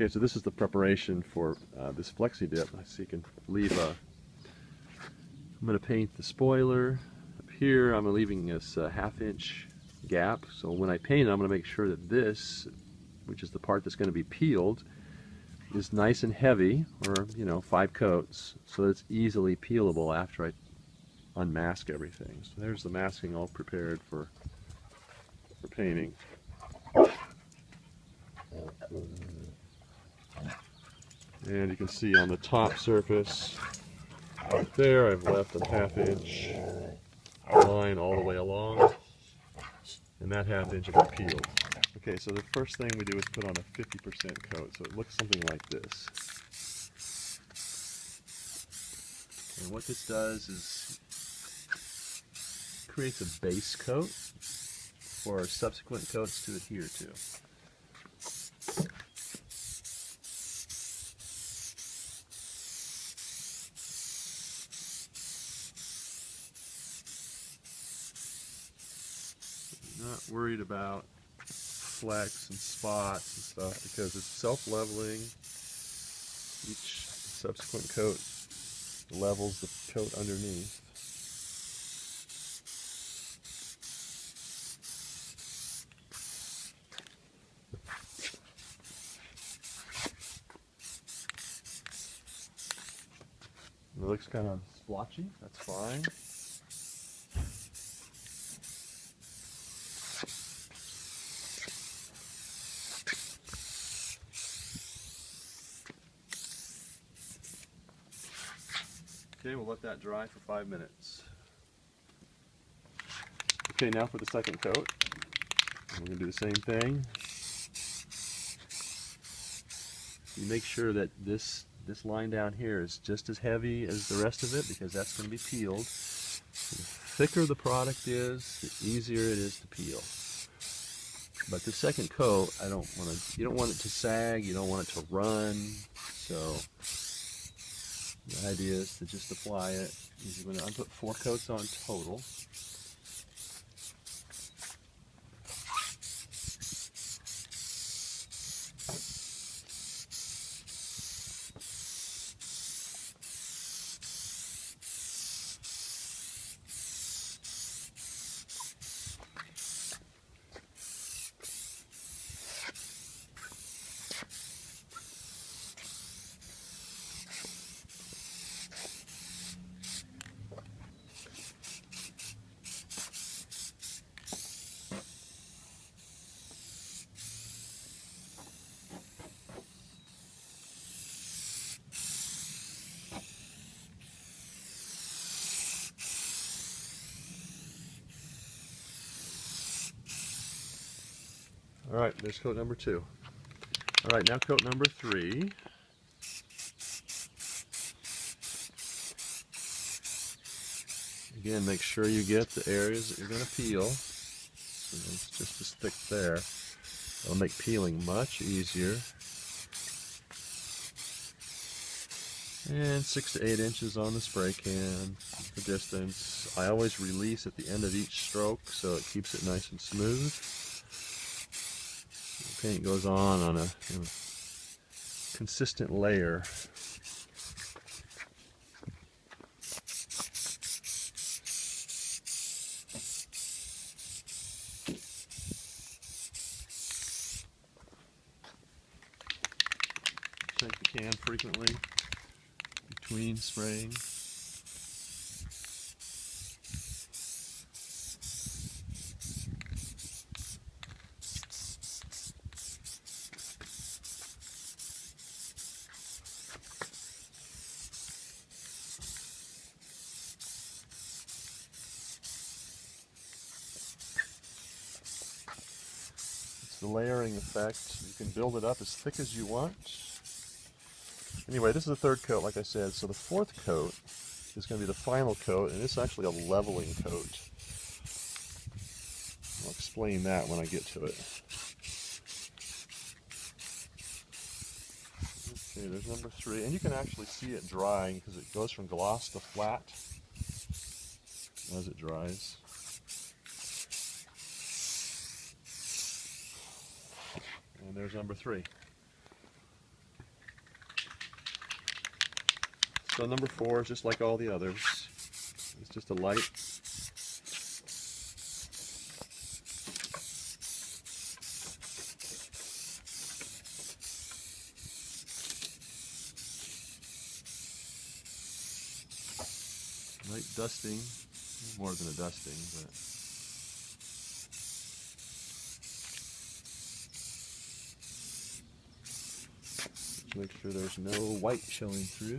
Okay, so this is the preparation for this flexi dip. So you can leave a. I'm going to paint the spoiler up here. I'm leaving this half-inch gap. So when I paint it, I'm going to make sure that this, which is the part that's going to be peeled, is nice and heavy, or 5 coats, so that it's easily peelable after I unmask everything. So there's the masking all prepared for painting. And you can see on the top surface right there, I've left a half-inch line all the way along, and that half-inch will be peeled. Okay, so the first thing we do is put on a 50% coat, so it looks something like this. And what this does is creates a base coat for subsequent coats to adhere to. Not worried about flecks and spots and stuff because it's self-leveling. Each subsequent coat levels the coat underneath. It looks kind of splotchy, that's fine. Okay, we'll let that dry for 5 minutes. Okay, now for the second coat. We're going to do the same thing. You make sure that this line down here is just as heavy as the rest of it because that's going to be peeled. The thicker the product is, the easier it is to peel. But the second coat, you don't want it to sag, you don't want it to run, so the idea is to just apply it. I'm going to put 4 coats on total. Alright, there's coat number 2. Alright, now coat number 3. Again, make sure you get the areas that you're going to peel. So it's just as thick there. It'll make peeling much easier. And 6 to 8 inches on the spray can for distance. I always release at the end of each stroke so it keeps it nice and smooth. The paint goes on a consistent layer. Check the can frequently between spraying. The layering effect. You can build it up as thick as you want. Anyway, this is the third coat, like I said. So the fourth coat is going to be the final coat, and it's actually a leveling coat. I'll explain that when I get to it. Okay, there's number 3, and you can actually see it drying because it goes from gloss to flat as it dries. And there's number 3. So number 4 is just like all the others. It's just a light. Light dusting, more than a dusting, but just make sure there's no white showing through.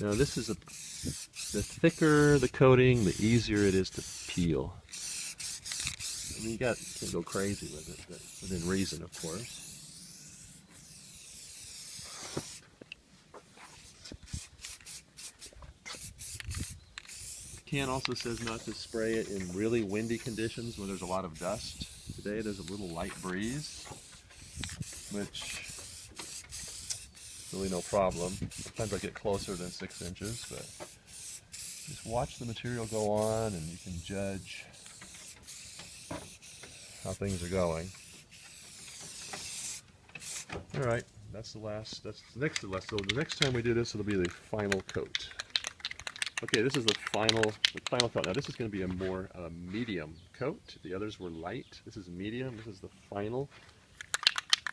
Now this is the thicker the coating, the easier it is to peel. I mean, you can't go crazy with it, but within reason, of course. The can also says not to spray it in really windy conditions where there's a lot of dust. Today there's a little light breeze, which is really no problem. Sometimes I get closer than 6 inches, but just watch the material go on and you can judge how things are going. All right, that's next to the last. So the next time we do this, it'll be the final coat. Okay, this is the final coat. Now this is going to be a more medium coat. The others were light. This is medium. This is the final.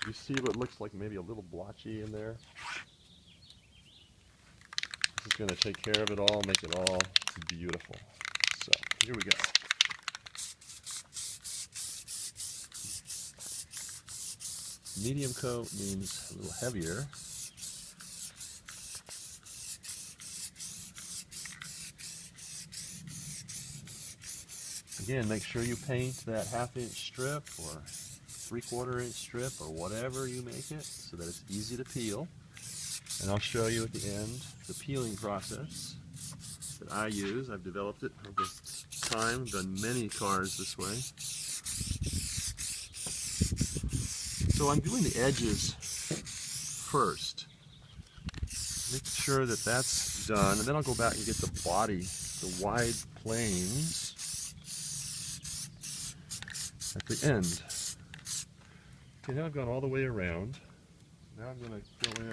You see what looks like maybe a little blotchy in there? This is going to take care of it all, make it all beautiful. So here we go. Medium coat means a little heavier. Again, make sure you paint that 1/2 inch strip or 3/4 inch strip or whatever you make it so that it's easy to peel. And I'll show you at the end the peeling process that I use. I've developed it over time, done many cars this way. So I'm doing the edges first. Make sure that that's done, and then I'll go back and get the body, the wide planes at the end. Okay, now I've gone all the way around. Now I'm going to go in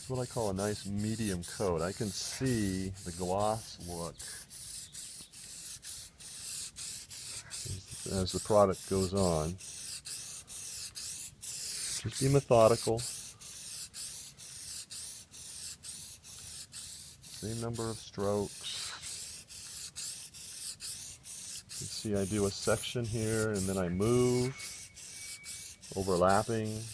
what I call a nice medium coat. I can see the gloss look as the product goes on. Just be methodical. Same number of strokes. You can see I do a section here and then I move, overlapping.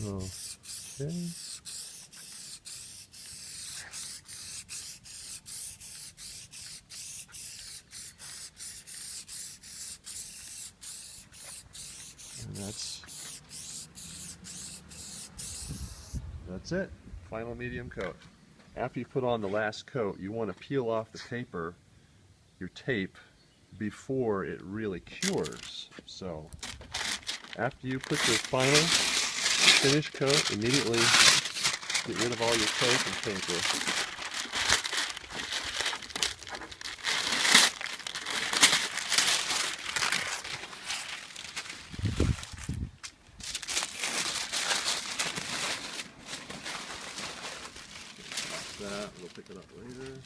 Okay. And that's it. Final medium coat. After you put on the last coat, you want to peel off the paper, your tape, before it really cures. So after you put your final finish coat, immediately get rid of all your tape and paper. That we'll pick it up later.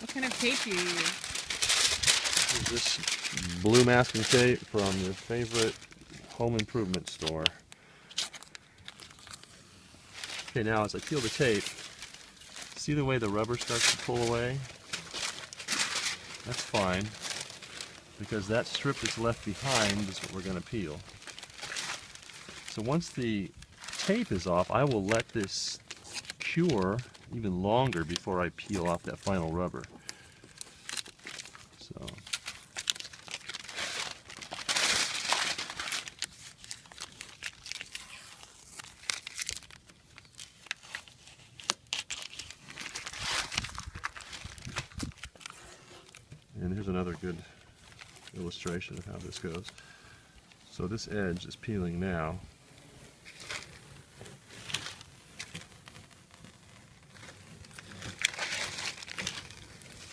What kind of tape do you use? This blue masking tape from your favorite home improvement store. Okay, now as I peel the tape, see the way the rubber starts to pull away? That's fine. because that strip that's left behind is what we're going to peel. So once the tape is off, I will let this cure even longer before I peel off that final rubber. So and here's another good illustration of how this goes. So this edge is peeling now.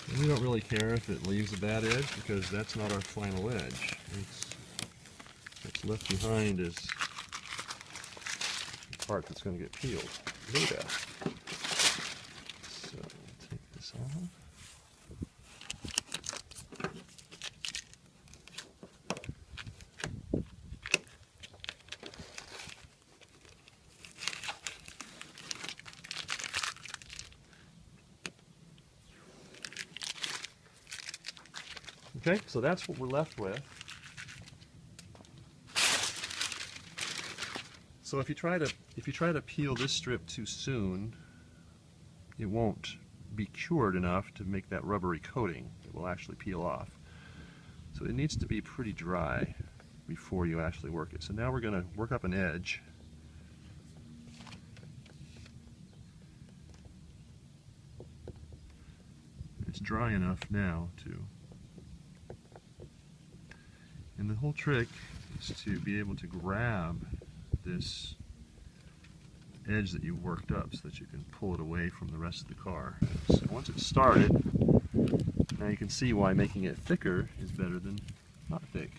And we don't really care if it leaves a bad edge because that's not our final edge. What's left behind is the part that's going to get peeled later. So take this off. Okay, so that's what we're left with. So if you try to peel this strip too soon, it won't be cured enough to make that rubbery coating. It will actually peel off. So it needs to be pretty dry before you actually work it. So now we're going to work up an edge. It's dry enough now to. And the whole trick is to be able to grab this edge that you worked up so that you can pull it away from the rest of the car. So once it's started, now you can see why making it thicker is better than not thick.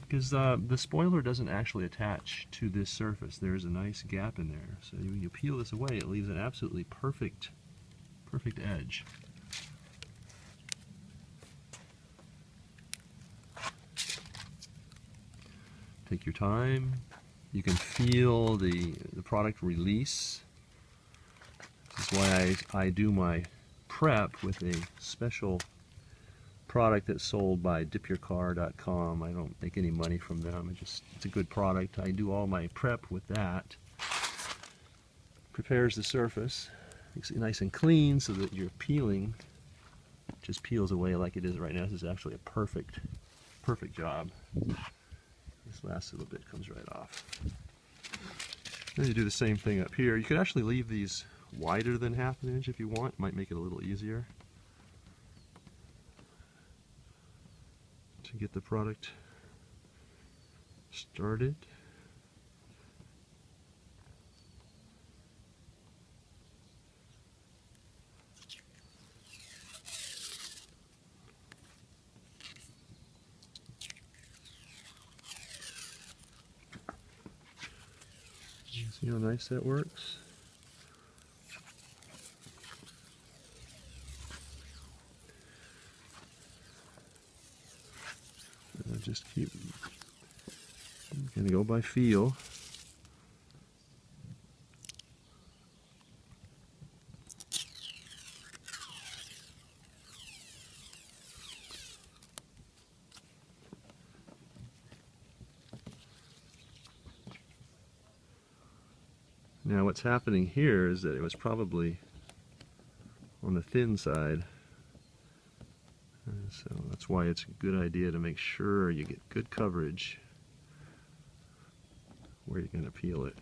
Because the spoiler doesn't actually attach to this surface. There's a nice gap in there. So when you peel this away, it leaves an absolutely perfect edge. Take your time. You can feel the product release. This is why I do my prep with a special product that's sold by dipyourcar.com. I don't make any money from them. It's a good product. I do all my prep with that. Prepares the surface. Makes it nice and clean so that your peeling just peels away like it is right now. This is actually a perfect job. This last little bit comes right off. Then you do the same thing up here. You could actually leave these wider than ½ inch if you want. Might make it a little easier to get the product started. See how nice that works? And I just keep going to go by feel. Now what's happening here is that it was probably on the thin side, so that's why it's a good idea to make sure you get good coverage where you're going to peel it.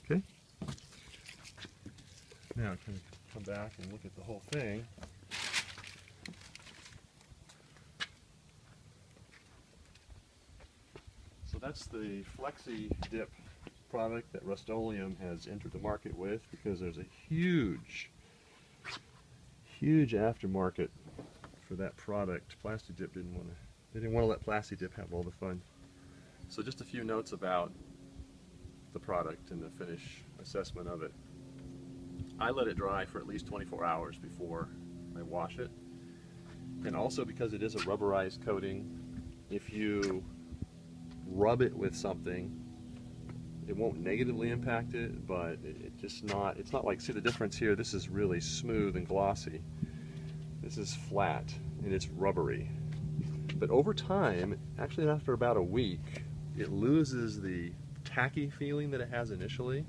Okay. Now can I come back and look at the whole thing. That's the Flexi Dip product that Rust-Oleum has entered the market with, because there's a huge aftermarket for that product. Plasti Dip didn't want to let Plasti Dip have all the fun. So just a few notes about the product and the finish assessment of it. I let it dry for at least 24 hours before I wash it. And also because it is a rubberized coating, if you rub it with something, it won't negatively impact it, but it's not like, see the difference here, this is really smooth and glossy. This is flat and it's rubbery. But over time, actually after about a week, it loses the tacky feeling that it has initially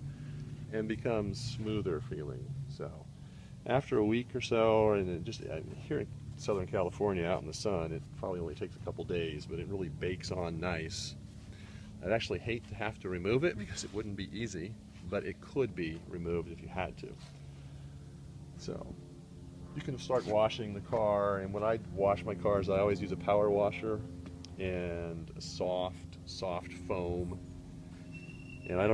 and becomes smoother feeling. So after a week or so, and just here in Southern California out in the sun, it probably only takes a couple days, but it really bakes on nice. I'd actually hate to have to remove it because it wouldn't be easy, but it could be removed if you had to. So you can start washing the car, and when I wash my cars, I always use a power washer and a soft foam. And I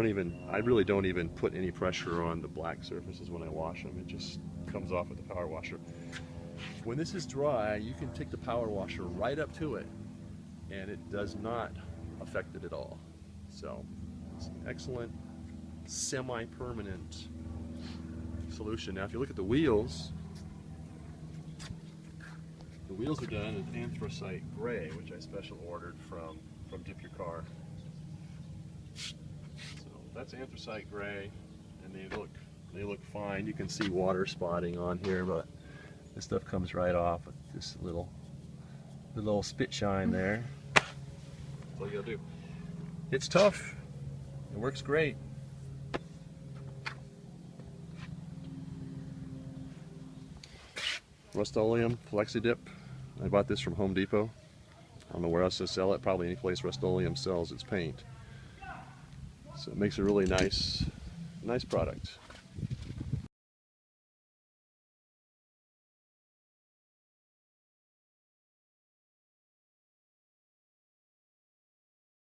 really don't even put any pressure on the black surfaces when I wash them. It just comes off with the power washer. When this is dry, you can take the power washer right up to it, and it does not affect it at all. So it's an excellent semi-permanent solution. Now if you look at the wheels are done in anthracite gray, which I special ordered from Dip Your Car. So that's anthracite gray, and they look fine. You can see water spotting on here, but this stuff comes right off with this little spit shine there. That's all you gotta do. It's tough. It works great. Rust-Oleum Flexi Dip. I bought this from Home Depot. I don't know where else to sell it. Probably any place Rust-Oleum sells its paint. So it makes a really nice product.